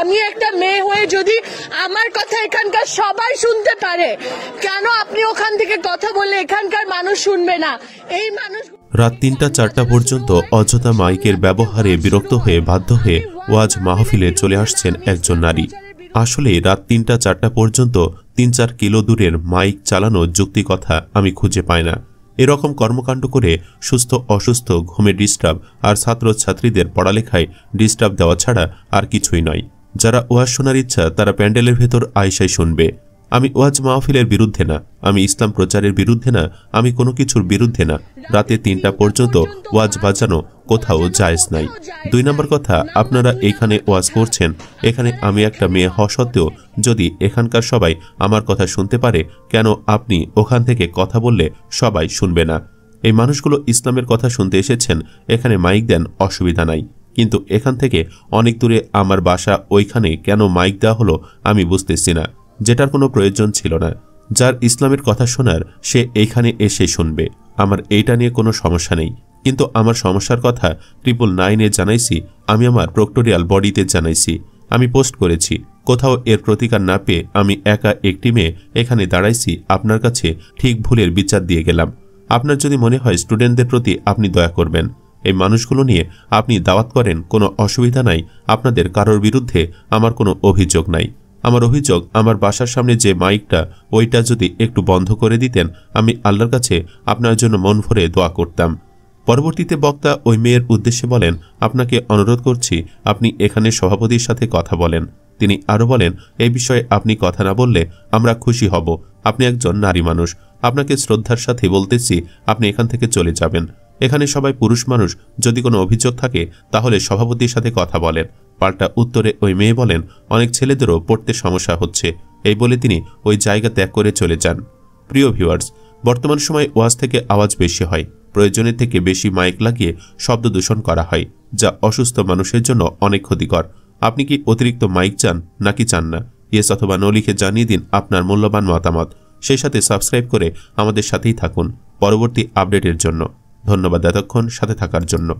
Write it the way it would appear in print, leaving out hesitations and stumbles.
আমি একটা মেয়ে হয়ে যদি আমার কথা এখানকার সবাই শুনতে পারে, কেন আপনি ওখান থেকে কথা বললে এখানকার মানুষ শুনবে না? এই মানুষ রাত ৩টা-৪টা পর্যন্ত অযথা মাইকের ব্যবহারে বিরক্ত হয়ে বাধ্য হয়ে ওয়াজ মাহফিলে চলে আসছেন একজন নারী। আসলে রাত ৩টা-৪টা পর্যন্ত ৩-৪ কিলো দূরের মাইক চালানো যুক্তি কথা আমি খুঁজে পাই না। এরকম কর্মকাণ্ড করে সুস্থ অসুস্থ ঘুমে ডিস্টার্ব আর ছাত্রছাত্রীদের পড়ালেখায় ডিস্টার্ব দেওয়া ছাড়া আর কিছুই নয়। যারা ওয়াজ শোনার ইচ্ছা তারা প্যান্ডেলের ভেতর আয়সায় শুনবে। আমি ওয়াজ মাহফিলের বিরুদ্ধে না, আমি ইসলাম প্রচারের বিরুদ্ধে না, আমি কোনো কিছুর বিরুদ্ধে না। রাতে ৩টা পর্যন্ত ওয়াজ বাজানো কোথাও জায়েজ নাই। ২ নম্বর কথা, আপনারা এখানে ওয়াজ করছেন, এখানে আমি একটা মেয়ে হওয়া সত্ত্বেও যদি এখানকার সবাই আমার কথা শুনতে পারে, কেন আপনি ওখান থেকে কথা বললে সবাই শুনবে না? এই মানুষগুলো ইসলামের কথা শুনতে এসেছেন, এখানে মাইক দেন, অসুবিধা নাই, কিন্তু এখান থেকে অনেক দূরে আমার বাসা, ওইখানে কেন মাইক দেওয়া হলো আমি বুঝতেছি না, যেটার কোনো প্রয়োজন ছিল না। যার ইসলামের কথা শোনার সে এইখানে এসে শুনবে, আমার এইটা নিয়ে কোনো সমস্যা নেই। কিন্তু আমার সমস্যার কথা 999-এ জানাইছি, আমি আমার প্রক্টোরিয়াল বডিতে জানাইছি, আমি পোস্ট করেছি। কোথাও এর প্রতিকার না পেয়ে আমি একা একটি মেয়ে এখানে দাঁড়াইছি, আপনার কাছে ঠিক ভুলের বিচার দিয়ে গেলাম। আপনার যদি মনে হয় স্টুডেন্টদের প্রতি আপনি দয়া করবেন, এই মানুষগুলো নিয়ে আপনি দাওয়াত করেন, কোনো অসুবিধা নাই। আপনাদের কারোর বিরুদ্ধে আমার কোনো অভিযোগ নাই। আমার অভিযোগ, আমার বাসার সামনে যে মাইকটা, ওইটা যদি একটু বন্ধ করে দিতেন, আমি আল্লাহর কাছে আপনার জন্য মন ভরে দোয়া করতাম। পরবর্তীতে বক্তা ওই মেয়ের উদ্দেশ্যে বলেন, আপনাকে অনুরোধ করছি আপনি এখানে সভাপতির সাথে কথা বলেন। তিনি আরও বলেন, এই বিষয়ে আপনি কথা না বললে আমরা খুশি হব। আপনি একজন নারী মানুষ, আপনাকে শ্রদ্ধার সাথে বলতেছি আপনি এখান থেকে চলে যাবেন। এখানে সবাই পুরুষ মানুষ, যদি কোনো অভিযোগ থাকে তাহলে সভাপতির সাথে কথা বলেন। পাল্টা উত্তরে ওই মেয়ে বলেন, অনেক ছেলেদেরও পড়তে সমস্যা হচ্ছে। এই বলে তিনি ওই জায়গা ত্যাগ করে চলে যান। প্রিয় ভিউয়ার্স, বর্তমান সময় ওয়াজ থেকে আওয়াজ বেশি হয়, প্রয়োজনের থেকে বেশি মাইক লাগিয়ে শব্দ দূষণ করা হয়, যা অসুস্থ মানুষের জন্য অনেক ক্ষতিকর। আপনি কি অতিরিক্ত মাইক চান নাকি চান না? ইয়েস অথবা নো লিখে জানিয়ে দিন আপনার মূল্যবান মতামত। সেই সাথে সাবস্ক্রাইব করে আমাদের সাথেই থাকুন পরবর্তী আপডেটের জন্য। ধন্যবাদ এতক্ষণ সাথে থাকার জন্য।